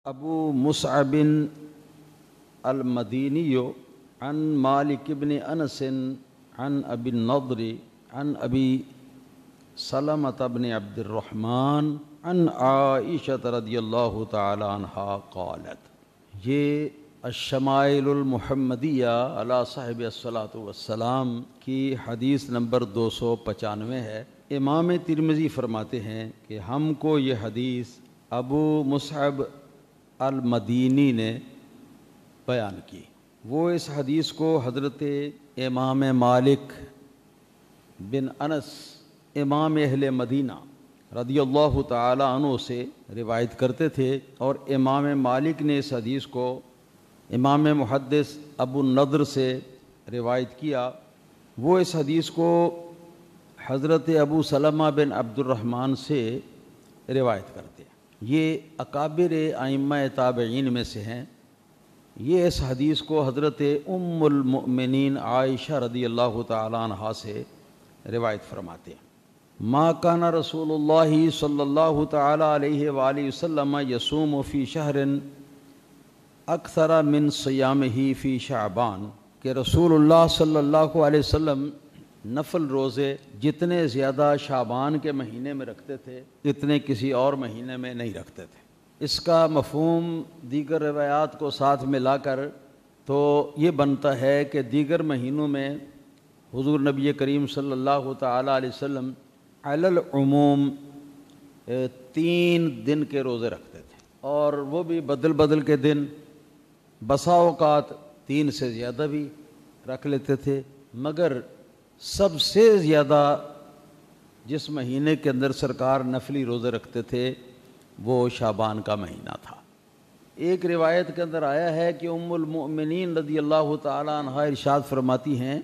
ابو مصعب المدینی عن مالک بن انس عن ابی النضر عن ابی سلمۃ بن عبد الرحمن عن عائشہ رضی اللہ تعالی عنہا قالت، یہ الشمائل المحمدیہ علی صاحب الصلاۃ والسلام کی حدیث نمبر 295 ہے۔ امام ترمذی فرماتے ہیں کہ ہم کو یہ حدیث ابو مصعب المدینی نے بیان کی۔ وہ اس حدیث کو حضرت امام مالک بن انس امام اہل مدینہ رضی اللہ تعالی عنہ سے روایت کرتے تھے، اور امام مالک نے اس حدیث کو امام محدث ابو النضر سے روایت کیا۔ وہ اس حدیث کو حضرت ابو سلمہ بن عبد الرحمن سے روایت کرتے ہیں۔ یہ اکابر ائمہ تابعین میں سے ہیں۔ یہ اس حدیث کو حضرت ام المؤمنین عائشہ رضی اللہ تعالی عنہا سے روایت فرماتے ہیں۔ ما کان رسول اللہ صلی اللہ تعالی علیہ وآلہ وسلم یصوم فی شہر اکثر من صیامہ فی شعبان، کہ رسول اللہ صلی اللہ علیہ وسلم نفل روزے جتنے زیادہ شعبان کے مہینے میں رکھتے تھے اتنے کسی اور مہینے میں نہیں رکھتے تھے۔ اس کا مفہوم دیگر روایات کو ساتھ ملا کر تو یہ بنتا ہے کہ دیگر مہینوں میں حضور نبی کریم صلی اللہ تعالی علیہ وسلم علی العموم 3 دن کے روزے رکھتے تھے، اور وہ بھی بدل بدل کے دن، بسا اوقات 3 سے زیادہ بھی رکھ لیتے تھے، مگر سب سے زیادہ جس مہینے کے اندر سرکار نفلی روزے رکھتے تھے وہ شعبان کا مہینہ تھا۔ ایک روایت کے اندر آیا ہے کہ ام المؤمنین رضی اللہ تعالی عنہا ارشاد فرماتی ہیں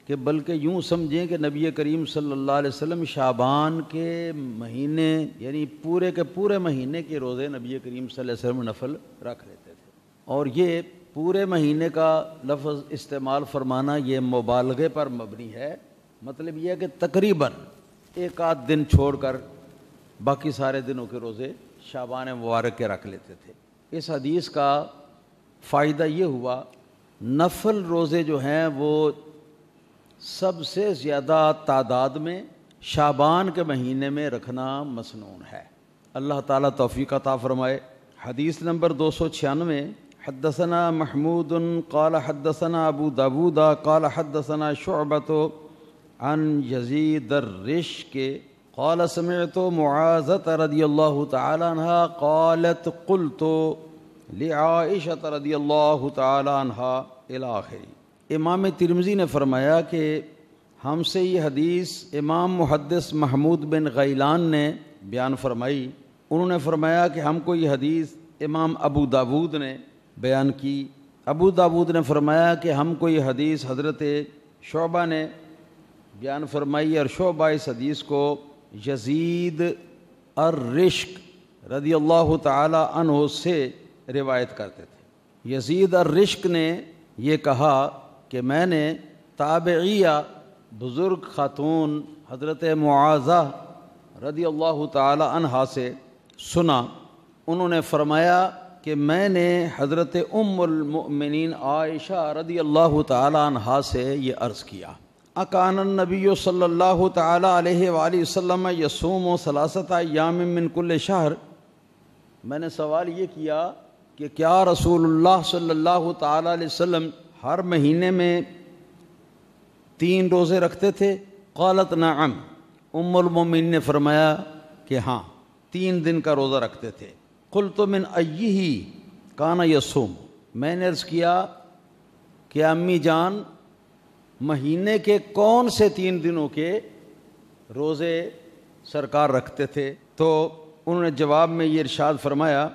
کہ بلکہ یوں سمجھیں کہ نبی کریم صلی اللہ علیہ وسلم شعبان کے مہینے یعنی پورے کے پورے مہینے کے روزے نبی کریم صلی اللہ علیہ وسلم نفل رکھ لیتے تھے۔ اور یہ پورے مہینے کا لفظ استعمال فرمانا یہ مبالغے پر مبنی ہے، مطلب یہ ہے کہ تقریباً 1 دن چھوڑ کر باقی سارے دنوں کے روزے شعبان مبارک کے رکھ لیتے تھے۔ اس حدیث کا فائدہ یہ ہوا، نفل روزے جو ہیں وہ سب سے زیادہ تعداد میں شعبان کے مہینے میں رکھنا مسنون ہے۔ اللہ تعالیٰ توفیق عطا فرمائے۔ حدیث نمبر 296، حدثنا محمود قال حدثنا ابو داود قال حدثنا شعبۃ عن یزید الرشک قال سمعت معاذۃ رضی اللہ تعالی عنہا قالت قلت لعائشہ رضی اللہ تعالی عنہا الی آخر۔ امام ترمذی نے فرمایا کہ ہم سے یہ حدیث امام محدث محمود بن غیلان نے بیان فرمائی۔ انہوں نے فرمایا کہ ہم کو یہ حدیث امام ابو داود نے بیان کی۔ ابو داود نے فرمایا کہ ہم کو یہ حدیث حضرت شعبہ نے بیان فرمائی، اور شعبہ اس حدیث کو یزید الرشک رضی اللہ تعالی عنہ سے روایت کرتے تھے۔ یزید الرشک نے یہ کہا کہ میں نے تابعیہ بزرگ خاتون حضرت معاذہ رضی اللہ تعالی عنہا سے سنا، انہوں نے فرمایا کہ میں نے حضرت ام المؤمنین عائشہ رضی اللہ تعالی عنہا سے یہ عرض کیا، اکان النبی صلی اللہ تعالی علیہ وآلہ وسلم یصوم 3 ایام من کل شہر۔ میں نے سوال یہ کیا کہ کیا رسول اللہ صلی اللہ تعالی علیہ وسلم ہر مہینے میں 3 روزے رکھتے تھے؟ قالت نعم، ام المؤمنین نے فرمایا کہ ہاں 3 دن کا روزہ رکھتے تھے۔ قلت من ایہ کان یصوم، میں نے عرض کیا کہ امی جان مہینے کے کون سے 3 دنوں کے روزے سرکار رکھتے تھے؟ تو انہوں نے جواب میں یہ ارشاد فرمایا،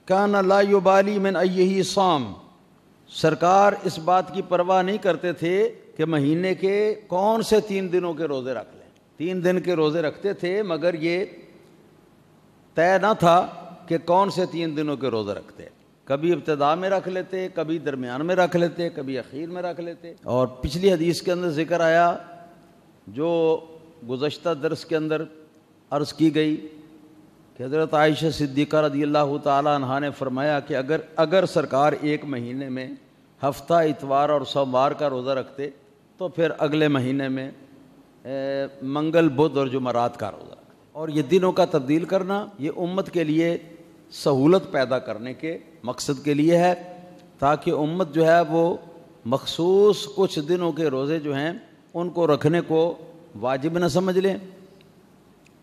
کان لا یبالی من ایہ صام، سرکار اس بات کی پرواہ نہیں کرتے تھے کہ مہینے کے کون سے 3 دنوں کے روزے رکھ لیں۔ 3 دن کے روزے رکھتے تھے، مگر یہ طے نہ تھا کہ کون سے 3 دنوں کے روزے رکھتے، کبھی ابتدا میں رکھ لیتے، کبھی درمیان میں رکھ لیتے، کبھی اخیر میں رکھ لیتے۔ اور پچھلی حدیث کے اندر ذکر آیا جو گزشتہ درس کے اندر عرض کی گئی کہ حضرت عائشہ صدیقہ رضی اللہ تعالی عنہا نے فرمایا کہ اگر سرکار ایک مہینے میں ہفتہ اتوار اور سوموار کا روزہ رکھتے تو پھر اگلے مہینے میں منگل بدھ اور جمعرات کا روزہ رکھتے. اور یہ دنوں کا تبدیل کرنا یہ امت کے لیے سہولت پیدا کرنے کے مقصد کے لیے ہے، تاکہ امت جو ہے وہ مخصوص کچھ دنوں کے روزے جو ہیں ان کو رکھنے کو واجب نہ سمجھ لیں،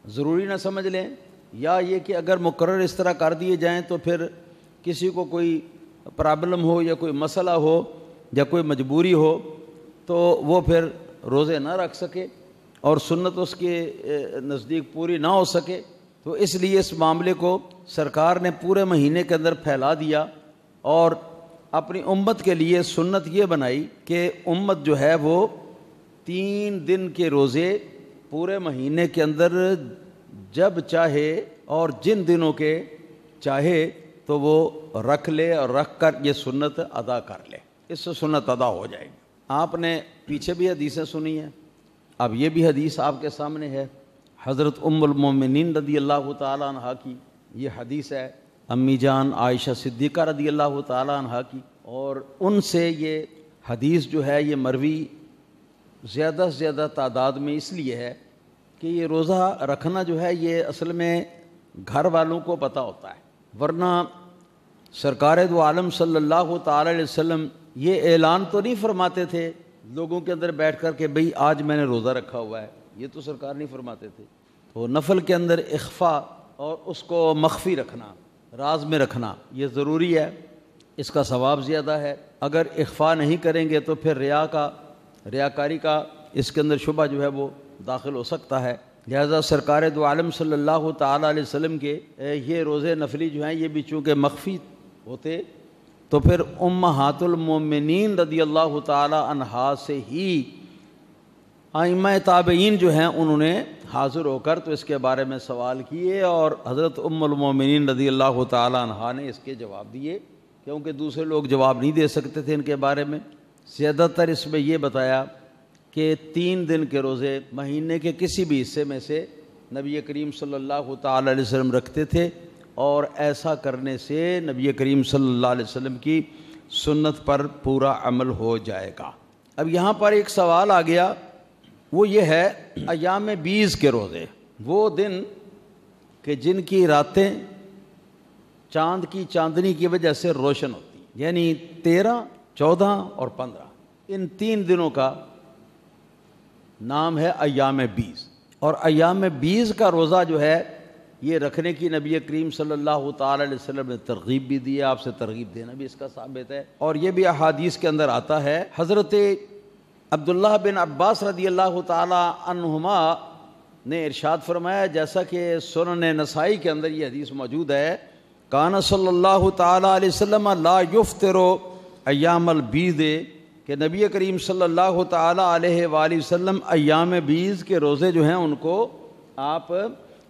ضروری نہ سمجھ لیں، یا یہ کہ اگر مقرر اس طرح کر دیے جائیں تو پھر کسی کو کوئی پرابلم ہو یا کوئی مسئلہ ہو یا کوئی مجبوری ہو تو وہ پھر روزے نہ رکھ سکے اور سنت اس کے نزدیک پوری نہ ہو سکے. تو اس لیے اس معاملے کو سرکار نے پورے مہینے کے اندر پھیلا دیا اور اپنی امت کے لیے سنت یہ بنائی کہ امت جو ہے وہ 3 دن کے روزے پورے مہینے کے اندر جب چاہے اور جن دنوں کے چاہے تو وہ رکھ لے اور رکھ کر یہ سنت ادا کر لے، اس سے سنت ادا ہو جائے گی. آپ نے پیچھے بھی حدیثیں سنی ہیں، اب یہ بھی حدیث آپ کے سامنے ہے. حضرت ام المومنین رضی اللہ تعالی عنہا کی یہ حدیث ہے، امی جان عائشہ صدیقہ رضی اللہ تعالی عنہا کی، اور ان سے یہ حدیث جو ہے یہ مروی زیادہ سے زیادہ تعداد میں اس لیے ہے کہ یہ روزہ رکھنا جو ہے یہ اصل میں گھر والوں کو پتہ ہوتا ہے، ورنہ سرکار دو عالم صلی اللہ تعالی علیہ وسلم یہ اعلان تو نہیں فرماتے تھے لوگوں کے اندر بیٹھ کر کہ بھئی آج میں نے روزہ رکھا ہوا ہے، یہ تو سرکار نہیں فرماتے تھے. تو نفل کے اندر اخفاء اور اس کو مخفی رکھنا، راز میں رکھنا یہ ضروری ہے، اس کا ثواب زیادہ ہے. اگر اخفاء نہیں کریں گے تو پھر ریاکاری کا اس کے اندر شبہ جو ہے وہ داخل ہو سکتا ہے. لہذا سرکار دو عالم صلی اللہ تعالی علیہ وسلم کے یہ روزے نفلی جو ہیں یہ بھی چونکہ مخفی ہوتے تو پھر امہات المومنین رضی اللہ تعالی عنہا سے ہی ائمہ تابعین جو ہیں انہوں نے حاضر ہو کر تو اس کے بارے میں سوال کیے اور حضرت ام المومنین رضی اللہ تعالی عنہا نے اس کے جواب دیے، کیونکہ دوسرے لوگ جواب نہیں دے سکتے تھے ان کے بارے میں. زیادہ تر اس میں یہ بتایا کہ 3 دن کے روزے مہینے کے کسی بھی حصے میں سے نبی کریم صلی اللہ تعالی علیہ وسلم رکھتے تھے، اور ایسا کرنے سے نبی کریم صلی اللہ علیہ وسلم کی سنت پر پورا عمل ہو جائے گا. اب یہاں پر ایک سوال آ گیا، وہ یہ ہے ایام 20 کے روزے، وہ دن کہ جن کی راتیں چاند کی چاندنی کی وجہ سے روشن ہوتی ہیں، یعنی 13، 14 اور 15، ان 3 دنوں کا نام ہے ایام 20. اور ایام 20 کا روزہ جو ہے یہ رکھنے کی نبی کریم صلی اللہ تعالی علیہ وسلم نے ترغیب بھی دی ہے، آپ سے ترغیب دینا بھی اس کا ثابت ہے. اور یہ بھی احادیث کے اندر آتا ہے، حضرت عبداللہ بن عباس رضی اللہ تعالی عنہما نے ارشاد فرمایا، جیسا کہ سنن نسائی کے اندر یہ حدیث موجود ہے، کان صلی اللہ تعالی علیہ وسلم لا یفطر ایام البیض، کہ نبی کریم صلی اللہ تعالی علیہ وآلہ وسلم ایام 20 کے روزے جو ہیں ان کو آپ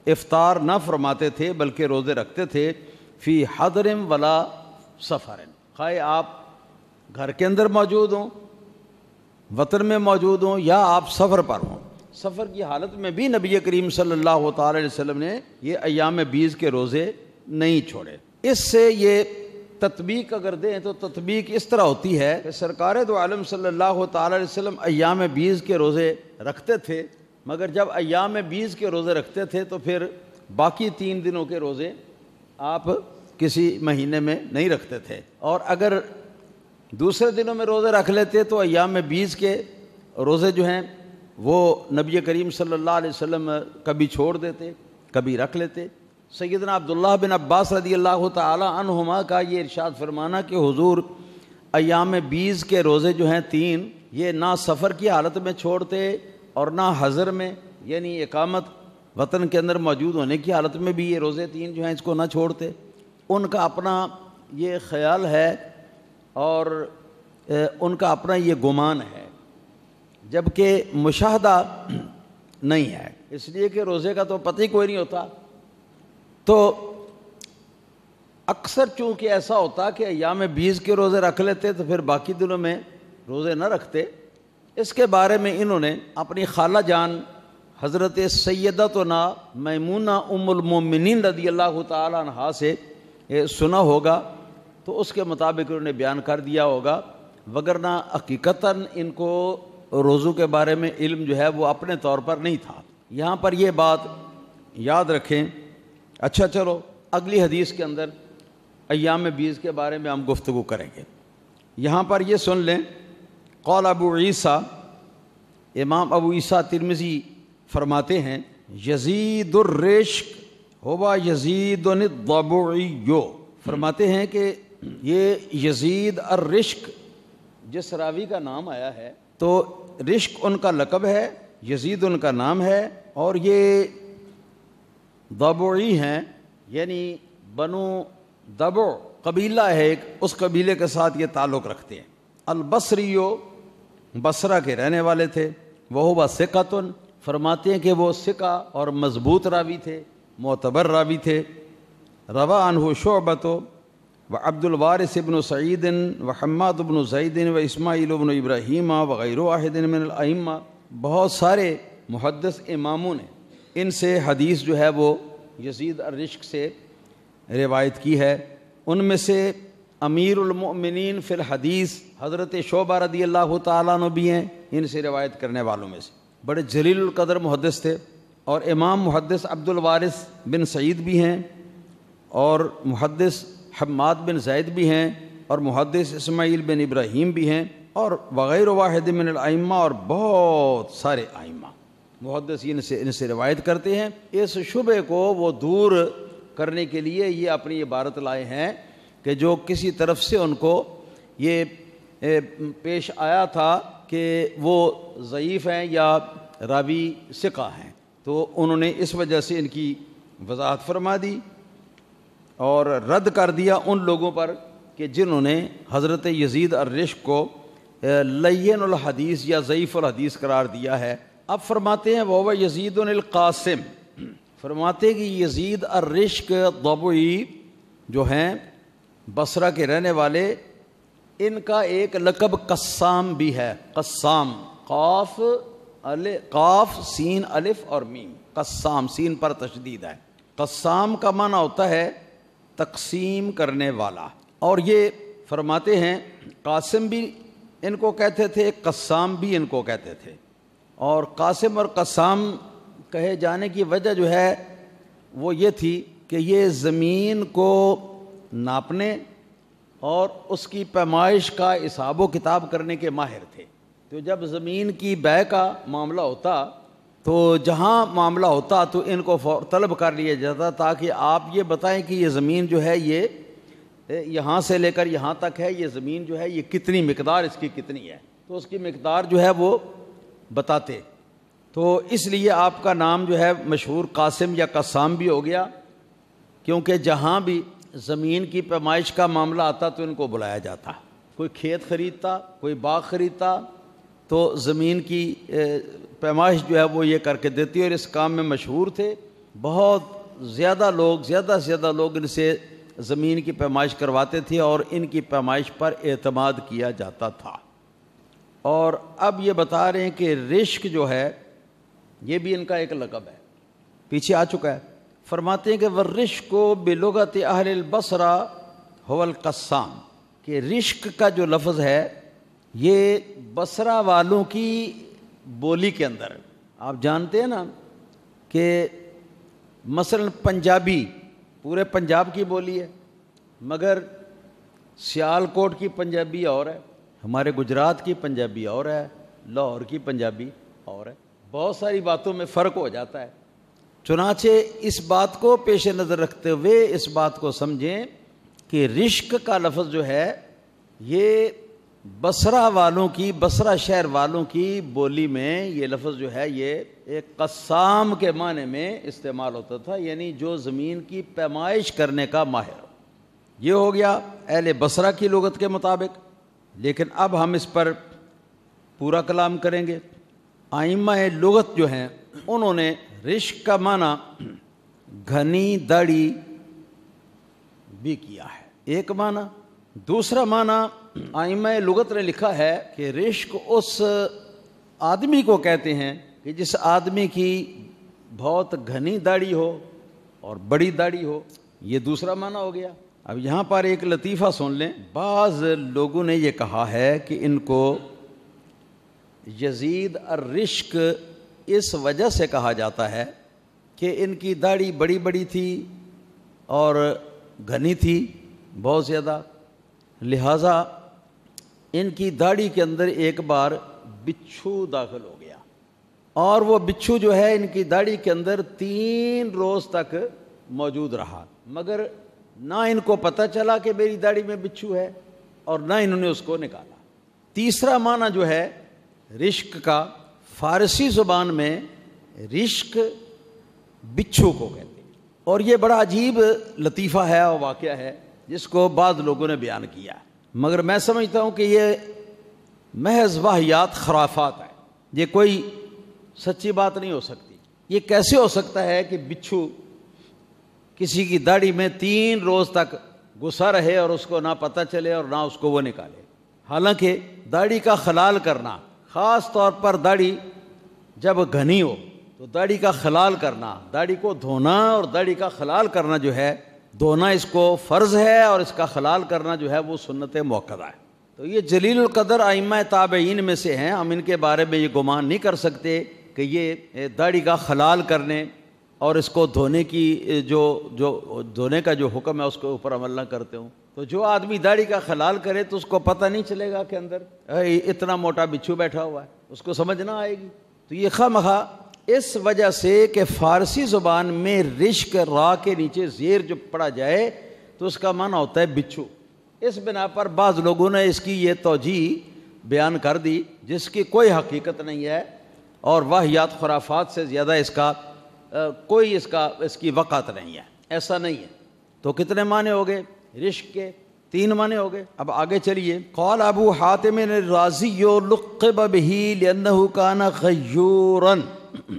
افطار نہ فرماتے تھے بلکہ روزے رکھتے تھے، فی حضر ولا سفر، خواہ آپ گھر کے اندر موجود ہوں، وطن میں موجود ہوں، یا آپ سفر پر ہوں. سفر کی حالت میں بھی نبی کریم صلی اللہ تعالی علیہ وسلم نے یہ ایام 20 کے روزے نہیں چھوڑے. اس سے یہ تطبیق اگر دیں تو تطبیق اس طرح ہوتی ہے کہ سرکار دو عالم صلی اللہ تعالی علیہ وسلم ایام 20 کے روزے رکھتے تھے، مگر جب ایام 20 کے روزے رکھتے تھے تو پھر باقی 3 دنوں کے روزے آپ کسی مہینے میں نہیں رکھتے تھے، اور اگر دوسرے دنوں میں روزے رکھ لیتے تو ایام 20 کے روزے جو ہیں وہ نبی کریم صلی اللہ علیہ وسلم کبھی چھوڑ دیتے کبھی رکھ لیتے. سیدنا عبداللہ بن عباس رضی اللہ تعالی عنہما کا یہ ارشاد فرمانا کہ حضور ایام 20 کے روزے جو ہیں 3 یہ نہ سفر کی حالت میں چھوڑتے اور نہ حضر میں، یعنی اقامت وطن کے اندر موجود ہونے کی حالت میں بھی یہ روزے 3 جو ہیں اس کو نہ چھوڑتے. ان کا اپنا یہ خیال ہے اور ان کا اپنا یہ گمان ہے، جبکہ مشاہدہ نہیں ہے، اس لیے کہ روزے کا تو پتہ ہی کوئی نہیں ہوتا. تو اکثر چونکہ ایسا ہوتا کہ ایام 20 کے روزے رکھ لیتے تو پھر باقی دنوں میں روزے نہ رکھتے. اس کے بارے میں انہوں نے اپنی خالہ جان حضرت سیدتنا میمونہ ام المومنین رضی اللہ تعالی عنہا سے سنا ہوگا تو اس کے مطابق انہوں نے بیان کر دیا ہوگا، وگرنہ حقیقتاً ان کو روزوں کے بارے میں علم جو ہے وہ اپنے طور پر نہیں تھا۔ یہاں پر یہ بات یاد رکھیں۔ اچھا چلو اگلی حدیث کے اندر ایام بیز کے بارے میں ہم گفتگو کریں گے۔ یہاں پر یہ سن لیں، قال ابو عیسیٰ، امام ابو عیسیٰ ترمذی فرماتے ہیں یزید الرشک ہوا یزید الضبعی، فرماتے ہیں کہ یہ یزید الرشک جس راوی کا نام آیا ہے تو رشک ان کا لقب ہے، یزید ان کا نام ہے، اور یہ ضبعی ہیں، یعنی بنو ضبع قبیلہ ہے ایک، اس قبیلے کے ساتھ یہ تعلق رکھتے ہیں۔ البصریو، بصرہ کے رہنے والے تھے، وہو ثقۃ، فرماتے ہیں کہ وہ ثقہ اور مضبوط راوی تھے، معتبر راوی تھے۔ روا عنہ شعبۃ وعبد الوارث بن سعید وحماد بن زید واسماعیل بن ابراہیم وغیر واحد من الائمہ، بہت سارے محدث اماموں نے ان سے حدیث جو ہے وہ یزید الرشک سے روایت کی ہے۔ ان میں سے امیر المؤمنین فی الحدیث حضرت شعبہ رضی اللہ تعالیٰ عنہ بھی ہیں ان سے روایت کرنے والوں میں سے، بڑے جلیل القدر محدث تھے۔ اور امام محدث عبد الوارث بن سعید بھی ہیں، اور محدث حماد بن زید بھی ہیں، اور محدث اسماعیل بن ابراہیم بھی ہیں، اور وغیر واحد من الائمہ، اور بہت سارے ائمہ محدثین ان سے روایت کرتے ہیں۔ اس شبہ کو وہ دور کرنے کے لیے یہ اپنی عبارت لائے ہیں کہ جو کسی طرف سے ان کو یہ پیش آیا تھا کہ وہ ضعیف ہیں یا راوی ثقہ ہیں، تو انہوں نے اس وجہ سے ان کی وضاحت فرما دی اور رد کر دیا ان لوگوں پر کہ جنہوں نے حضرت یزید الرشک کو لین الحدیث یا ضعیف الحدیث قرار دیا ہے۔ اب فرماتے ہیں وہ یزید القاسم، فرماتے ہیں کہ یزید الرشک ضبعی جو ہیں بصرہ کے رہنے والے، ان کا ایک لقب قسام بھی ہے۔ قسام، قاف سین الف اور میم، قسام، سین پر تشدید ہے۔ قسام کا معنی ہوتا ہے تقسیم کرنے والا، اور یہ فرماتے ہیں قاسم بھی ان کو کہتے تھے، قسام بھی ان کو کہتے تھے۔ اور قاسم اور قسام کہے جانے کی وجہ جو ہے وہ یہ تھی کہ یہ زمین کو ناپنے اور اس کی پیمائش کا حساب و کتاب کرنے کے ماہر تھے۔ تو جب زمین کی بیع کا معاملہ ہوتا تو جہاں معاملہ ہوتا تو ان کو طلب کر لیا جاتا تاکہ آپ یہ بتائیں کہ یہ زمین جو ہے یہ یہاں سے لے کر یہاں تک ہے، یہ زمین جو ہے یہ کتنی مقدار اس کی کتنی ہے، تو اس کی مقدار جو ہے وہ بتاتے۔ تو اس لیے آپ کا نام جو ہے مشہور قاسم یا قسام بھی ہو گیا، کیونکہ جہاں بھی زمین کی پیمائش کا معاملہ آتا تو ان کو بلایا جاتا۔ کوئی کھیت خریدتا، کوئی باغ خریدتا تو زمین کی پیمائش جو ہے وہ یہ کر کے دیتی، اور اس کام میں مشہور تھے۔ بہت زیادہ سے زیادہ لوگ ان سے زمین کی پیمائش کرواتے تھے اور ان کی پیمائش پر اعتماد کیا جاتا تھا۔ اور اب یہ بتا رہے ہیں کہ رشک جو ہے یہ بھی ان کا ایک لقب ہے، پیچھے آ چکا ہے۔ فرماتے ہیں کہ والرشک بلغت اہل البصرہ هو القسام، کہ رشک کا جو لفظ ہے یہ بصرہ والوں کی بولی کے اندر، آپ جانتے ہیں نا کہ مثلا پنجابی پورے پنجاب کی بولی ہے، مگر سیال کوٹ کی پنجابی اور ہے، ہمارے گجرات کی پنجابی اور ہے، لاہور کی پنجابی اور ہے، بہت ساری باتوں میں فرق ہو جاتا ہے۔ چنانچہ اس بات کو پیش نظر رکھتے ہوئے اس بات کو سمجھیں کہ رشک کا لفظ جو ہے یہ بصرہ والوں کی، بصرہ شہر والوں کی بولی میں یہ لفظ جو ہے یہ ایک قسام کے معنی میں استعمال ہوتا تھا، یعنی جو زمین کی پیمائش کرنے کا ماہر ہو۔ یہ ہو گیا اہل بصرہ کی لغت کے مطابق، لیکن اب ہم اس پر پورا کلام کریں گے۔ ائمہ لغت جو ہیں انہوں نے رشک کا معنی گھنی داڑھی بھی کیا ہے، ایک معنی۔ دوسرا معنی ائمہ لغت نے لکھا ہے کہ رشک اس آدمی کو کہتے ہیں کہ جس آدمی کی بہت گھنی داڑھی ہو اور بڑی داڑھی ہو، یہ دوسرا معنی ہو گیا۔ اب یہاں پر ایک لطیفہ سن لیں، بعض لوگوں نے یہ کہا ہے کہ ان کو یزید الرشک اس وجہ سے کہا جاتا ہے کہ ان کی داڑھی بڑی بڑی تھی اور گھنی تھی بہت زیادہ، لہٰذا ان کی داڑھی کے اندر ایک بار بچھو داخل ہو گیا، اور وہ بچھو جو ہے ان کی داڑھی کے اندر 3 روز تک موجود رہا، مگر نہ ان کو پتہ چلا کہ میری داڑھی میں بچھو ہے اور نہ انہوں نے اس کو نکالا۔ تیسرا معنی جو ہے رشک کا، فارسی زبان میں رشک بچھو کو کہتے ہیں، اور یہ بڑا عجیب لطیفہ ہے اور واقعہ ہے جس کو بعض لوگوں نے بیان کیا، مگر میں سمجھتا ہوں کہ یہ محض واہیات خرافات ہے، یہ کوئی سچی بات نہیں ہو سکتی۔ یہ کیسے ہو سکتا ہے کہ بچھو کسی کی داڑھی میں 3 روز تک گھسا رہے اور اس کو نہ پتہ چلے اور نہ اس کو وہ نکالے؟ حالانکہ داڑھی کا خلال کرنا، خاص طور پر داڑھی جب گھنی ہو تو داڑھی کا خلال کرنا، داڑھی کو دھونا اور داڑھی کا خلال کرنا جو ہے، دھونا اس کو فرض ہے اور اس کا خلال کرنا جو ہے وہ سنت موقدہ ہے۔ تو یہ جلیل القدر ائمہ تابعین میں سے ہیں، ہم ان کے بارے میں یہ گمان نہیں کر سکتے کہ یہ داڑھی کا خلال کرنے اور اس کو دھونے کی جو دھونے کا جو حکم ہے اس کے اوپر عمل نہ کرتے ہوں۔ تو جو آدمی داڑھی کا خلال کرے تو اس کو پتہ نہیں چلے گا کہ اندر اتنا موٹا بچھو بیٹھا ہوا ہے، اس کو سمجھ نہ آئے گی۔ تو یہ خواہ اس وجہ سے کہ فارسی زبان میں رشک را کے نیچے زیر جو پڑا جائے تو اس کا معنی ہوتا ہے بچھو، اس بنا پر بعض لوگوں نے اس کی یہ توجیہ بیان کر دی جس کی کوئی حقیقت نہیں ہے، اور واہیات خرافات سے زیادہ اس کا کوئی اس کی وقعت نہیں ہے، ایسا نہیں ہے۔ تو کتنے معنی ہو گئے رشک کے؟ 3 معنی ہو گئے۔ اب آگے چلیے، قال ابو حاتم الرازی لقب به لأنه كان غیورا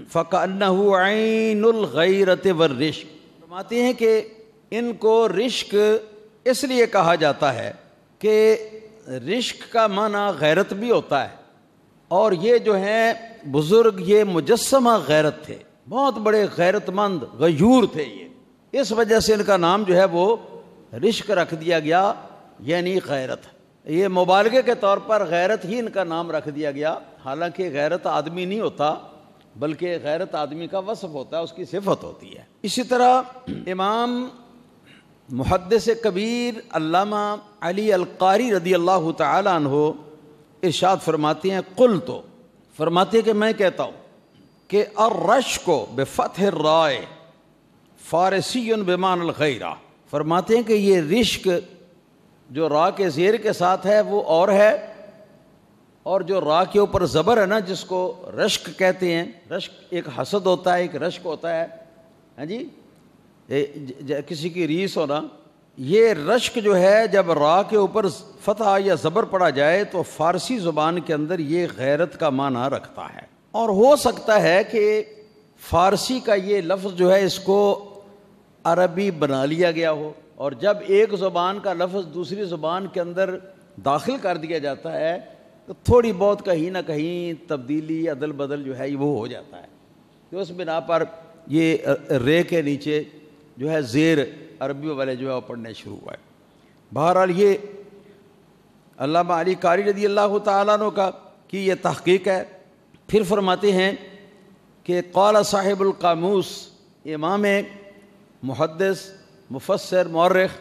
فكأنه عین الغیرۃ والرشک۔ فرماتے ہیں کہ ان کو رشک اس لیے کہا جاتا ہے کہ رشک کا معنی غیرت بھی ہوتا ہے، اور یہ جو ہیں بزرگ یہ مجسمہ غیرت تھے، بہت بڑے غیرت مند غیور تھے یہ، اس وجہ سے ان کا نام جو ہے وہ رشک رکھ دیا گیا، یعنی غیرت۔ یہ مبالغے کے طور پر غیرت ہی ان کا نام رکھ دیا گیا، حالانکہ غیرت آدمی نہیں ہوتا بلکہ غیرت آدمی کا وصف ہوتا ہے، اس کی صفت ہوتی ہے۔ اسی طرح امام محدث کبیر علامہ علی القاری رضی اللہ تعالی عنہ ارشاد فرماتے ہیں، قلت، فرماتے ہیں کہ میں کہتا ہوں کہ الرشک بفتح الراء فارسی بمعنی الغیرہ، فرماتے ہیں کہ یہ رشک جو را کے زیر کے ساتھ ہے وہ اور ہے، اور جو را کے اوپر زبر ہے نا جس کو رشک کہتے ہیں، رشک ایک حسد ہوتا ہے، ایک رشک ہوتا ہے، ہاں جی، کسی کی ریس ہونا، یہ رشک جو ہے جب را کے اوپر فتح یا زبر پڑا جائے تو فارسی زبان کے اندر یہ غیرت کا معنی رکھتا ہے، اور ہو سکتا ہے کہ فارسی کا یہ لفظ جو ہے اس کو عربی بنا لیا گیا ہو، اور جب ایک زبان کا لفظ دوسری زبان کے اندر داخل کر دیا جاتا ہے تو تھوڑی بہت کہیں نہ کہیں تبدیلی عدل بدل جو ہے وہ ہو جاتا ہے، تو اس بنا پر یہ رے کے نیچے جو ہے زیر عربی والے جو ہے وہ پڑھنے شروع ہوا ہے۔ بہرحال یہ علامہ علی قاری رضی اللہ تعالیٰ عنہ کا کی یہ تحقیق ہے۔ پھر فرماتے ہیں کہ قال صاحب القاموس، امام محدث مفسر مورخ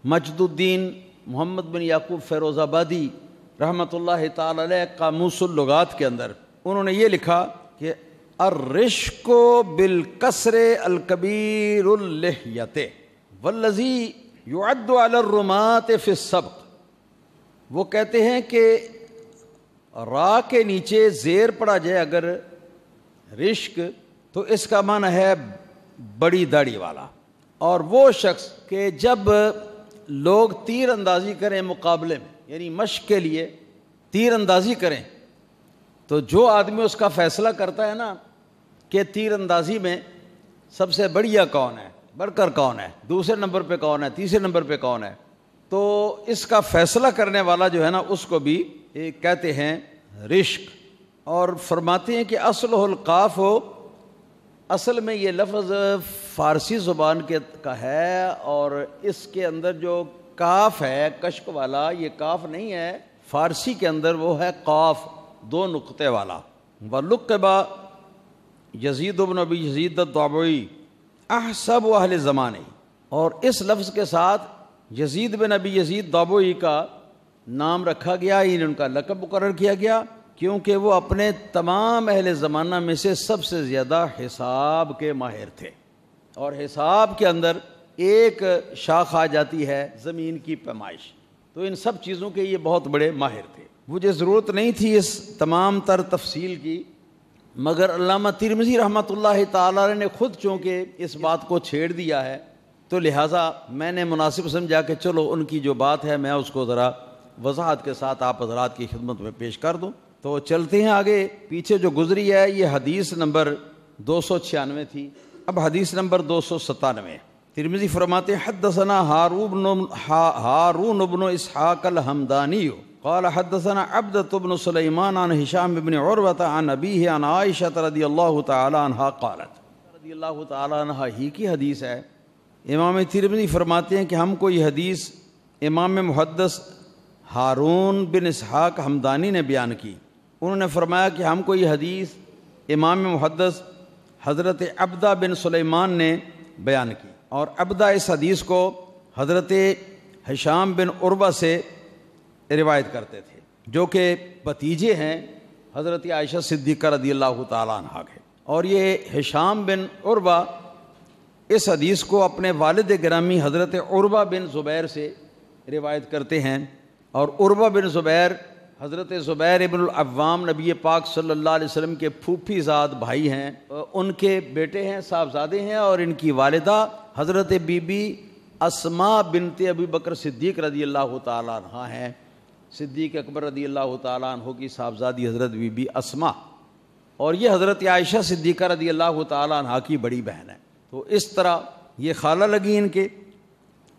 مجد الدین محمد بن یعقوب فیروز آبادی رحمۃ اللہ تعالی علیہ قاموس اللغات کے اندر انہوں نے یہ لکھا کہ الرشک بالکسر الکبیر اللحیۃ والذی یعد علی الرماۃ فی السبق، وہ کہتے ہیں کہ را کے نیچے زیر پڑا جائے اگر رشک تو اس کا معنی ہے بڑی داڑھی والا، اور وہ شخص کہ جب لوگ تیر اندازی کریں مقابلے میں، یعنی مشق کے لیے تیر اندازی کریں، تو جو آدمی اس کا فیصلہ کرتا ہے نا کہ تیر اندازی میں سب سے بڑھیا کون ہے، بڑھ کر کون ہے، دوسرے نمبر پہ کون ہے، تیسرے نمبر پہ کون ہے، تو اس کا فیصلہ کرنے والا جو ہے نا اس کو بھی کہتے ہیں رشک۔ اور فرماتے ہیں کہ اصلہ القاف ہو، اصل میں یہ لفظ فارسی زبان کا ہے، اور اس کے اندر جو کاف ہے کشک والا، یہ کاف نہیں ہے، فارسی کے اندر وہ ہے قاف، دو نقطے والا۔ وَلُقِّبَ یزید بن ابی یزید الضبعی احسب اہل زمانے، اور اس لفظ کے ساتھ یزید بن ابی یزید ضبعی کا نام رکھا گیا، یعنی ان کا لقب مقرر کیا گیا، کیونکہ وہ اپنے تمام اہل زمانہ میں سے سب سے زیادہ حساب کے ماہر تھے، اور حساب کے اندر ایک شاخ آ جاتی ہے زمین کی پیمائش، تو ان سب چیزوں کے یہ بہت بڑے ماہر تھے۔ مجھے ضرورت نہیں تھی اس تمام تر تفصیل کی، مگر علامہ ترمذی رحمۃ اللہ تعالی نے خود چونکہ اس بات کو چھیڑ دیا ہے، تو لہٰذا میں نے مناسب سمجھا کہ چلو ان کی جو بات ہے میں اس کو ذرا وضاحت کے ساتھ آپ حضرات کی خدمت میں پیش کر دوں۔ تو چلتے ہیں آگے، پیچھے جو گزری ہے یہ حدیث نمبر 296 تھی، اب حدیث نمبر 297۔ ترمذی فرماتے ہیں حدثنا ہارون بن اسحاق الحمدانی قال حدثنا عبدة بن سلیمان عن ہشام بن عروة عن ابیہ عن عائشہ رضی اللہ تعالی عنہا قالت، رضی اللہ تعالی عنہا ہی کی حدیث ہے۔ امام ترمذی فرماتے ہیں کہ ہم کو یہ حدیث امام محدث ہارون بن اسحاق حمدانی نے بیان کی، انہوں نے فرمایا کہ ہم کو یہ حدیث امام محدث حضرت عبدہ بن سلیمان نے بیان کی، اور عبدہ اس حدیث کو حضرت ہشام بن عروہ سے روایت کرتے تھے، جو کہ بھتیجے ہیں حضرت عائشہ صدیقہ رضی اللہ تعالیٰ عنہا کے، اور یہ ہشام بن عروہ اس حدیث کو اپنے والد گرامی حضرت عروہ بن زبیر سے روایت کرتے ہیں، اور عروہ بن زبیر حضرت زبیر ابن العوام نبی پاک صلی اللہ علیہ وسلم کے پھوپھی زاد بھائی ہیں، ان کے بیٹے ہیں، صاحبزادے ہیں، اور ان کی والدہ حضرت بی بی اسماء بنت ابی بکر صدیق رضی اللہ تعالیٰ عنہ ہیں، صدیق اکبر رضی اللہ تعالیٰ عنہ کی صاحبزادی حضرت بی بی اسماء، اور یہ حضرت عائشہ صدیقہ رضی اللہ تعالیٰ عنہ کی بڑی بہن ہے، تو اس طرح یہ خالہ لگی ان کے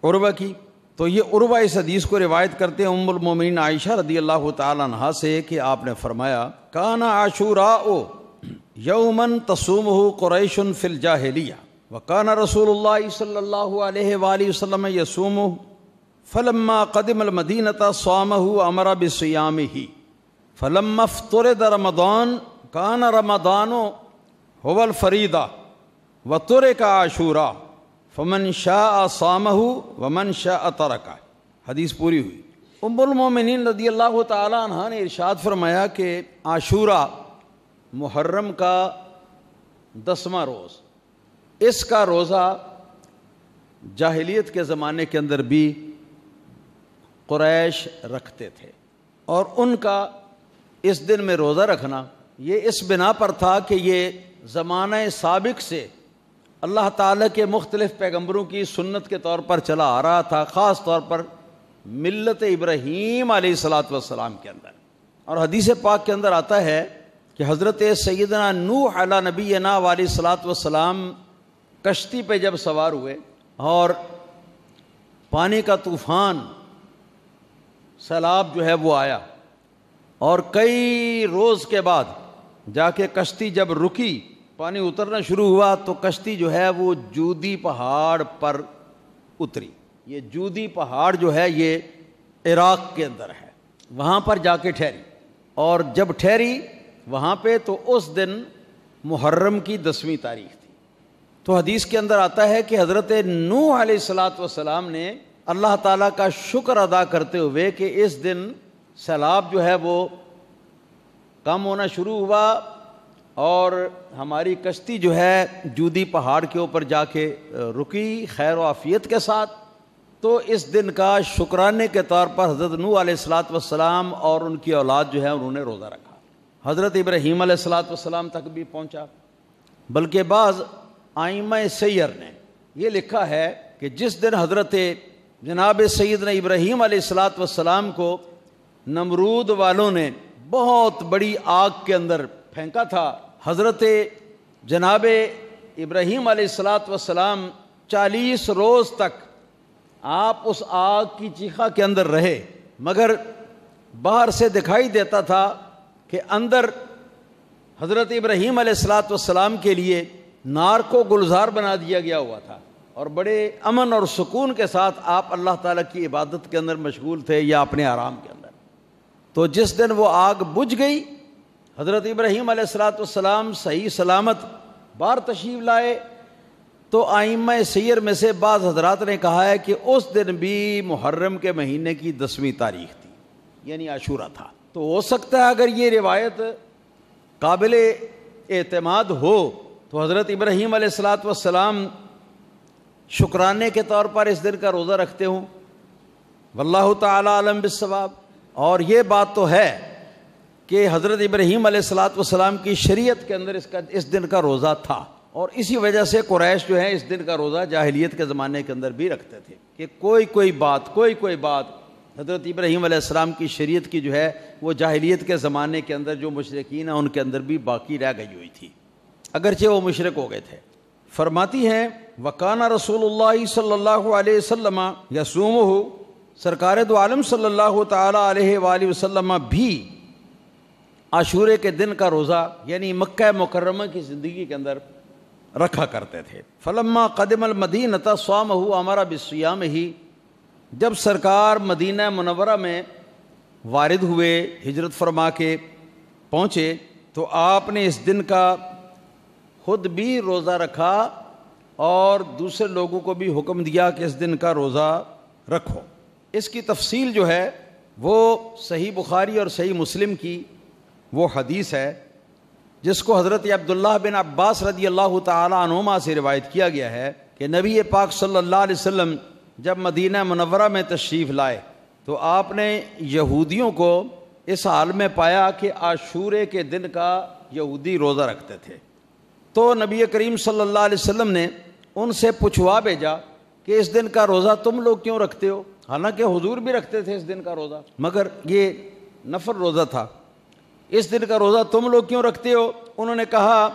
عروہ کی۔ تو یہ عروہ اس حدیث کو روایت کرتے ہیں ام المومنین عائشہ رضی اللہ تعالیٰ عنہا سے کہ آپ نے فرمایا کان عاشوراء یوما تصومہ قریش فی الجاہلیہ وکان رسول اللہ صلی اللہ علیہ وآلہ وسلم یصومہ فلما قدم المدینہ صامہ امر بصیامہ فلما افترض رمضان کان رمضان هو الفریضہ وترک عاشوراء فمن شاء صامہ ومن شاء ترکہ۔ حدیث پوری ہوئی۔ ام المومنین رضی اللہ تعالیٰ عنہ نے ارشاد فرمایا کہ عاشورہ محرم کا 10واں روز، اس کا روزہ جاہلیت کے زمانے کے اندر بھی قریش رکھتے تھے، اور ان کا اس دن میں روزہ رکھنا یہ اس بنا پر تھا کہ یہ زمانہ سابق سے اللہ تعالیٰ کے مختلف پیغمبروں کی سنت کے طور پر چلا آ رہا تھا، خاص طور پر ملت ابراہیم علیہ الصلاۃ والسلام کے اندر۔ اور حدیث پاک کے اندر آتا ہے کہ حضرت سیدنا نوح علیہ نبینا علیہ الصلاۃ والسلام کشتی پہ جب سوار ہوئے اور پانی کا طوفان سیلاب جو ہے وہ آیا، اور کئی روز کے بعد جا کے کشتی جب رکی، پانی اترنا شروع ہوا، تو کشتی جو ہے وہ جودی پہاڑ پر اتری۔ یہ جودی پہاڑ جو ہے یہ عراق کے اندر ہے، وہاں پر جا کے ٹھہری، اور جب ٹھہری وہاں پہ تو اس دن محرم کی 10ویں تاریخ تھی۔ تو حدیث کے اندر آتا ہے کہ حضرت نوح علیہ الصلاۃ والسلام نے اللہ تعالیٰ کا شکر ادا کرتے ہوئے کہ اس دن سیلاب جو ہے وہ کم ہونا شروع ہوا، اور ہماری کشتی جو ہے جودی پہاڑ کے اوپر جا کے رکی خیر و عافیت کے ساتھ، تو اس دن کا شکرانے کے طور پر حضرت نوح علیہ الصلاۃ والسلام اور ان کی اولاد جو ہے انہوں نے روزہ رکھا۔ حضرت ابراہیم علیہ الصلاۃ والسلام تک بھی پہنچا، بلکہ بعض ائمہ سیر نے یہ لکھا ہے کہ جس دن حضرت جناب سیدنا ابراہیم علیہ الصلاۃ والسلام کو نمرود والوں نے بہت بڑی آگ کے اندر پھینکا تھا، حضرت جناب ابراہیم علیہ الصلاۃ والسلام 40 روز تک آپ اس آگ کی چیخا کے اندر رہے، مگر باہر سے دکھائی دیتا تھا کہ اندر حضرت ابراہیم علیہ الصلاۃ والسلام کے لیے نار کو گلزار بنا دیا گیا ہوا تھا، اور بڑے امن اور سکون کے ساتھ آپ اللہ تعالیٰ کی عبادت کے اندر مشغول تھے یا اپنے آرام کے اندر۔ تو جس دن وہ آگ بجھ گئی، حضرت ابراہیم علیہ الصلاۃ والسلام صحیح سلامت باہر تشریف لائے، تو ائمہ سیر میں سے بعض حضرات نے کہا ہے کہ اس دن بھی محرم کے مہینے کی 10ویں تاریخ تھی، یعنی عاشورہ تھا۔ تو ہو سکتا ہے اگر یہ روایت قابل اعتماد ہو تو حضرت ابراہیم علیہ الصلاۃ والسلام شکرانے کے طور پر اس دن کا روزہ رکھتے ہوں، واللہ تعالی عالم بالصواب۔ اور یہ بات تو ہے کہ حضرت ابراہیم علیہ الصلاۃ والسلام کی شریعت کے اندر اس دن کا روزہ تھا، اور اسی وجہ سے قریش جو ہے اس دن کا روزہ جاہلیت کے زمانے کے اندر بھی رکھتے تھے کہ کوئی بات حضرت ابراہیم علیہ السلام کی شریعت کی جو ہے وہ جاہلیت کے زمانے کے اندر جو مشرکین ہیں ان کے اندر بھی باقی رہ گئی ہوئی تھی، اگرچہ وہ مشرک ہو گئے تھے۔ فرماتی ہیں وَقَانَ رسول اللہ صلی اللہ علیہ وسلم یصومہ، سرکار دو عالم صلی اللہ تعالی علیہ وآلہ وسلم بھی عاشورے کے دن کا روزہ یعنی مکہ مکرمہ کی زندگی کے اندر رکھا کرتے تھے۔ فلما قدم المدینۃ صامہ، امر بصیامہ، جب سرکار مدینہ منورہ میں وارد ہوئے، ہجرت فرما کے پہنچے، تو آپ نے اس دن کا خود بھی روزہ رکھا اور دوسرے لوگوں کو بھی حکم دیا کہ اس دن کا روزہ رکھو۔ اس کی تفصیل جو ہے وہ صحیح بخاری اور صحیح مسلم کی وہ حدیث ہے جس کو حضرت عبداللہ بن عباس رضی اللہ تعالی عنہما سے روایت کیا گیا ہے کہ نبی پاک صلی اللہ علیہ وسلم جب مدینہ منورہ میں تشریف لائے تو آپ نے یہودیوں کو اس حال میں پایا کہ عاشورے کے دن کا یہودی روزہ رکھتے تھے، تو نبی کریم صلی اللہ علیہ وسلم نے ان سے پوچھوا بھیجا کہ اس دن کا روزہ تم لوگ کیوں رکھتے ہو؟ حالانکہ حضور بھی رکھتے تھے اس دن کا روزہ، مگر یہ نفل روزہ تھا، اس دن کا روزہ تم لوگ کیوں رکھتے ہو؟ انہوں نے کہا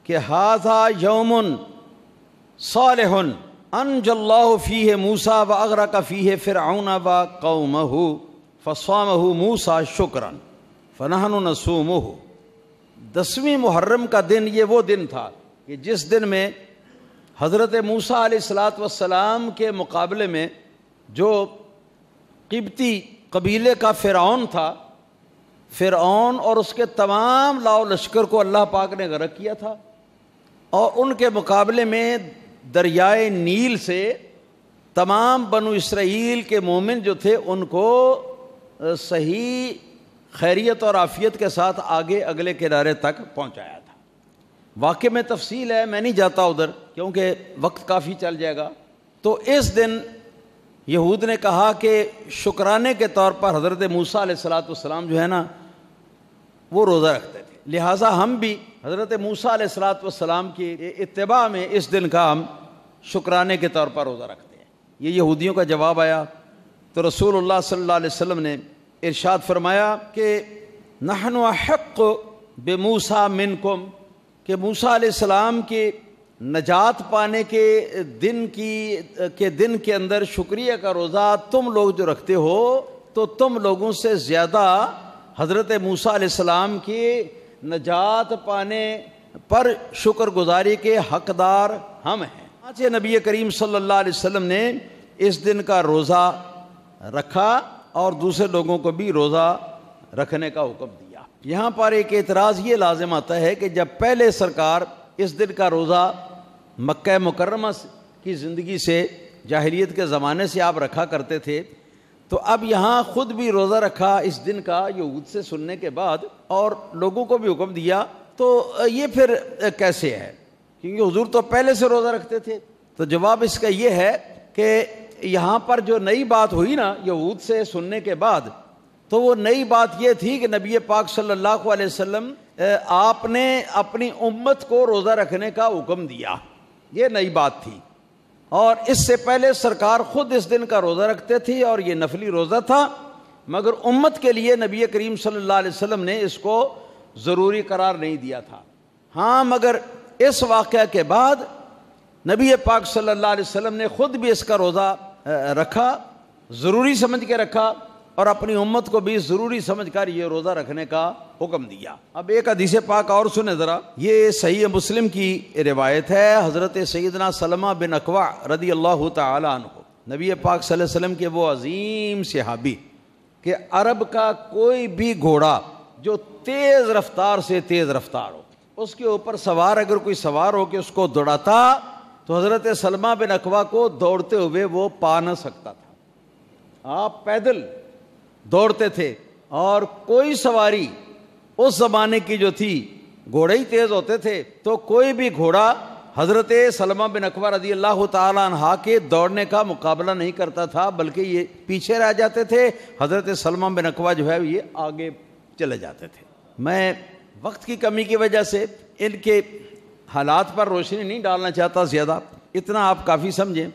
کہ ھذا یوم صالح انجى اللہ فیہ موسیٰ واغرق فیہ فرعون وقومہ فصامہ موسیٰ شکرا فنحن نصومہ۔ 10ویں محرم کا دن یہ وہ دن تھا کہ جس دن میں حضرت موسیٰ علیہ الصلاۃ والسلام کے مقابلے میں جو قبطی قبیلے کا فرعون تھا، فرعون اور اس کے تمام لاؤ لشکر کو اللہ پاک نے غرق کیا تھا، اور ان کے مقابلے میں دریائے نیل سے تمام بنو اسرائیل کے مومن جو تھے ان کو صحیح خیریت اور عافیت کے ساتھ آگے اگلے کنارے تک پہنچایا تھا۔ واقعے میں تفصیل ہے، میں نہیں جاتا ادھر کیونکہ وقت کافی چل جائے گا۔ تو اس دن یہود نے کہا کہ شکرانے کے طور پر حضرت موسیٰ علیہ الصلاۃ والسلام جو ہے نا وہ روزہ رکھتے تھے، لہٰذا ہم بھی حضرت موسیٰ علیہ الصلاۃ والسلام کی اتباع میں اس دن کا ہم شکرانے کے طور پر روزہ رکھتے ہیں۔ یہ یہودیوں کا جواب آیا تو رسول اللہ صلی اللہ علیہ وسلم نے ارشاد فرمایا کہ نحن احق بموسیٰ منکم، کہ موسیٰ علیہ السلام کے نجات پانے کے دن کے اندر شکریہ کا روزہ تم لوگ جو رکھتے ہو تو تم لوگوں سے زیادہ حضرت موسیٰ علیہ السلام کی نجات پانے پر شکر گزاری کے حقدار ہم ہیں۔ چنانچہ نبی کریم صلی اللہ علیہ وسلم نے اس دن کا روزہ رکھا اور دوسرے لوگوں کو بھی روزہ رکھنے کا حکم دیا۔ یہاں پر ایک اعتراض یہ لازم آتا ہے کہ جب پہلے سرکار اس دن کا روزہ مکہ مکرمہ کی زندگی سے جاہلیت کے زمانے سے آپ رکھا کرتے تھے، تو اب یہاں خود بھی روزہ رکھا اس دن کا یہود سے سننے کے بعد اور لوگوں کو بھی حکم دیا، تو یہ پھر کیسے ہے؟ کیونکہ حضور تو پہلے سے روزہ رکھتے تھے۔ تو جواب اس کا یہ ہے کہ یہاں پر جو نئی بات ہوئی نا یہود سے سننے کے بعد، تو وہ نئی بات یہ تھی کہ نبی پاک صلی اللہ علیہ وسلم آپ نے اپنی امت کو روزہ رکھنے کا حکم دیا، یہ نئی بات تھی۔ اور اس سے پہلے سرکار خود اس دن کا روزہ رکھتے تھے اور یہ نفلی روزہ تھا، مگر امت کے لیے نبی کریم صلی اللہ علیہ وسلم نے اس کو ضروری قرار نہیں دیا تھا۔ ہاں مگر اس واقعہ کے بعد نبی پاک صلی اللہ علیہ وسلم نے خود بھی اس کا روزہ رکھا، ضروری سمجھ کے رکھا، اور اپنی امت کو بھی ضروری سمجھ کر یہ روزہ رکھنے کا حکم دیا۔ اب ایک حدیث پاک اور سنیں ذرا، یہ صحیح مسلم کی روایت ہے، حضرت سیدنا سلمہ بن اکوع رضی اللہ تعالی عنہ، نبی پاک صلی اللہ علیہ وسلم کے وہ عظیم صحابی کہ عرب کا کوئی بھی گھوڑا جو تیز رفتار سے تیز رفتار ہو، اس کے اوپر سوار اگر کوئی سوار ہو کے اس کو دوڑاتا تو حضرت سلمہ بن اکوع کو دوڑتے ہوئے وہ پا نہ سکتا تھا۔ آپ پیدل دوڑتے تھے، اور کوئی سواری اس زمانے کی جو تھی گھوڑے ہی تیز ہوتے تھے، تو کوئی بھی گھوڑا حضرت سلمہ بن اکوع رضی اللہ تعالیٰ عنہ کے دوڑنے کا مقابلہ نہیں کرتا تھا، بلکہ یہ پیچھے رہ جاتے تھے، حضرت سلمہ بن اکوع جو ہے یہ آگے چلے جاتے تھے۔ میں وقت کی کمی کی وجہ سے ان کے حالات پر روشنی نہیں ڈالنا چاہتا زیادہ، اتنا آپ کافی سمجھیں۔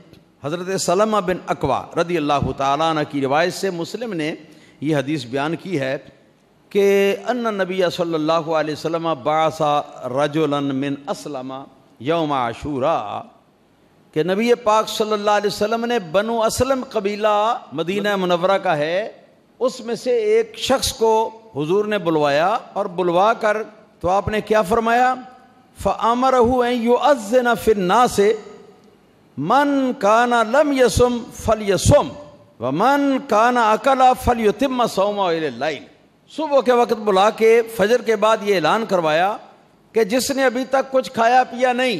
حضرت سلمہ بن اکوع رضی اللہ تعالیٰ عنہ کی روایت سے مسلم نے یہ حدیث بیان کی ہے کہ ان نبی صلی اللہ علیہ وسلم بعث رجلا من اسلم یوم عاشوراء، کہ نبی پاک صلی اللہ علیہ وسلم نے بنو اسلم قبیلہ مدینہ منورہ کا ہے، اس میں سے ایک شخص کو حضور نے بلوایا، اور بلوا کر تو آپ نے کیا فرمایا، فَأَمَرَهُ أَن يُؤَذِّنَ فِي النَّاسِ مَنْ كَانَ لَمْ يَصُمْ فَلْيَصُمْ وَمَنْ كَانَ أَكَلَ فَلْيُتِمَّ صَوْمَهُ إِلَى اللَّيْلِ۔ صبح کے وقت بلا کے فجر کے بعد یہ اعلان کروایا کہ جس نے ابھی تک کچھ کھایا پیا نہیں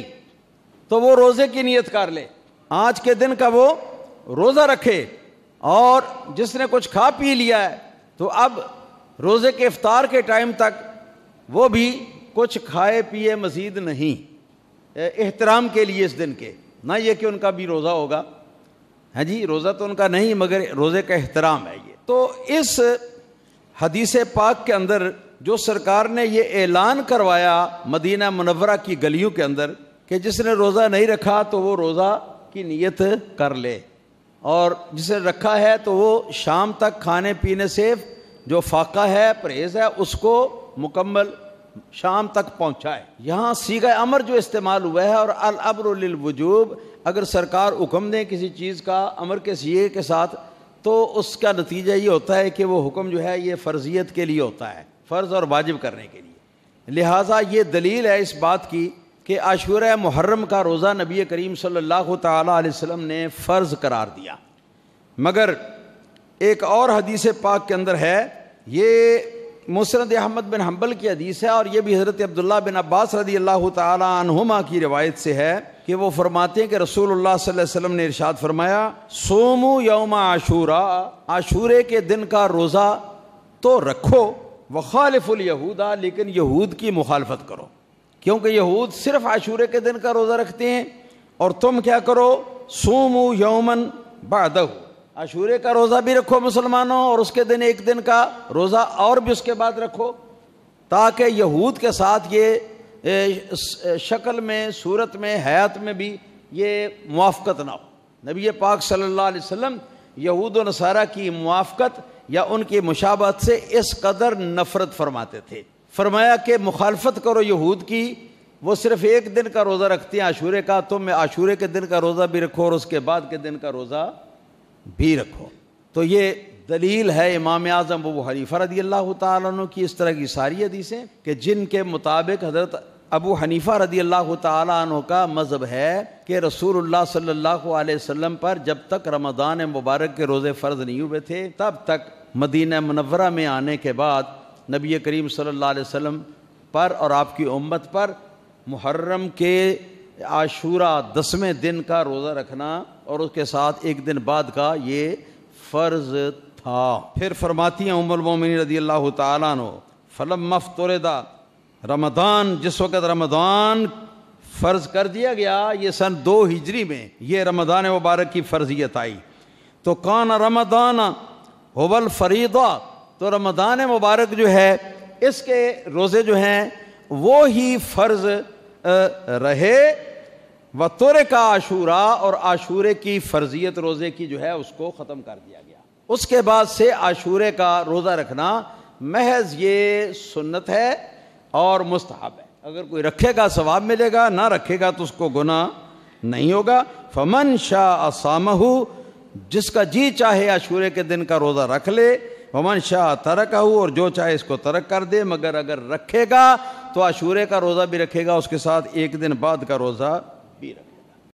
تو وہ روزے کی نیت کر لے، آج کے دن کا وہ روزہ رکھے، اور جس نے کچھ کھا پی لیا ہے تو اب روزے کے افطار کے ٹائم تک وہ بھی کچھ کھائے پیے مزید نہیں، احترام کے لیے اس دن کے، نہ یہ کہ ان کا بھی روزہ ہوگا، ہاں جی روزہ تو ان کا نہیں مگر روزے کا احترام ہے یہ۔ تو اس حدیث پاک کے اندر جو سرکار نے یہ اعلان کروایا مدینہ منورہ کی گلیوں کے اندر کہ جس نے روزہ نہیں رکھا تو وہ روزہ کی نیت کر لے، اور جس نے رکھا ہے تو وہ شام تک کھانے پینے سے جو فاقہ ہے پرہیز ہے اس کو مکمل شام تک پہنچائے۔ یہاں صیغہ امر جو استعمال ہوا ہے، اور الامر للوجوب، اگر سرکار حکم دیں کسی چیز کا امر کے صیغے کے ساتھ تو اس کا نتیجہ یہ ہوتا ہے کہ وہ حکم جو ہے یہ فرضیت کے لیے ہوتا ہے، فرض اور واجب کرنے کے لیے۔ لہٰذا یہ دلیل ہے اس بات کی کہ عاشورہ محرم کا روزہ نبی کریم صلی اللہ تعالیٰ علیہ وسلم نے فرض قرار دیا۔ مگر ایک اور حدیث پاک کے اندر ہے، یہ مسند احمد بن حنبل کی حدیث ہے، اور یہ بھی حضرت عبداللہ بن عباس رضی اللہ تعالیٰ عنہما کی روایت سے ہے کہ وہ فرماتے ہیں کہ رسول اللہ صلی اللہ علیہ وسلم نے ارشاد فرمایا، صوموا یوم عاشوراء، عاشورے کے دن کا روزہ تو رکھو، وخالف الیہود، لیکن یہود کی مخالفت کرو، کیونکہ یہود صرف عاشورے کے دن کا روزہ رکھتے ہیں، اور تم کیا کرو، صوموا یوماً بعدہ، عاشورے کا روزہ بھی رکھو مسلمانوں، اور اس کے دن ایک دن کا روزہ اور بھی اس کے بعد رکھو، تاکہ یہود کے ساتھ یہ شکل میں، صورت میں، حیات میں بھی یہ موافقت نہ ہو۔ نبی پاک صلی اللہ علیہ وسلم یہود و نصارہ کی موافقت یا ان کی مشابہت سے اس قدر نفرت فرماتے تھے، فرمایا کہ مخالفت کرو یہود کی، وہ صرف ایک دن کا روزہ رکھتے ہیں عاشورے کا، تم عاشورے کے دن کا روزہ بھی رکھو اور اس کے بعد کے دن کا روزہ بھی رکھو۔ تو یہ دلیل ہے امام اعظم ابو حنیفہ رضی اللہ تعالیٰ عنہ کی اس طرح کی ساری حدیثیں کہ جن کے مطابق حضرت ابو حنیفہ رضی اللہ تعالیٰ عنہ کا مذہب ہے کہ رسول اللہ صلی اللہ علیہ وسلم پر جب تک رمضان مبارک کے روزے فرض نہیں ہوئے تھے تب تک مدینہ منورہ میں آنے کے بعد نبی کریم صلی اللہ علیہ وسلم پر اور آپ کی امت پر محرم کے عاشورہ 10ویں دن کا روزہ رکھنا اور اس کے ساتھ ایک دن بعد کا یہ فرض تھا۔ پھر فرماتی ہیں ام المومنین رضی اللہ تعالیٰ عنہ، فلما افترض رمضان، جس وقت رمضان فرض کر دیا گیا، یہ سن 2 ہجری میں یہ رمضان مبارک کی فرضیت آئی، تو کان رمضان هو الفریضہ، تو رمضان مبارک جو ہے اس کے روزے جو ہیں وہ ہی فرض رہے، وترک عاشوراء، اور عاشورے کی فرضیت روزے کی جو ہے اس کو ختم کر دیا گیا۔ اس کے بعد سے عاشورے کا روزہ رکھنا محض یہ سنت ہے اور مستحب ہے، اگر کوئی رکھے گا ثواب ملے گا، نہ رکھے گا تو اس کو گناہ نہیں ہوگا۔ فمن شاء صامہ، جس کا جی چاہے عاشورے کے دن کا روزہ رکھ لے، ومن شاء ترکہ، اور جو چاہے اس کو ترک کر دے، مگر اگر رکھے گا تو عاشورے کا روزہ بھی رکھے گا، اس کے ساتھ ایک دن بعد کا روزہ بھی رکھے گا۔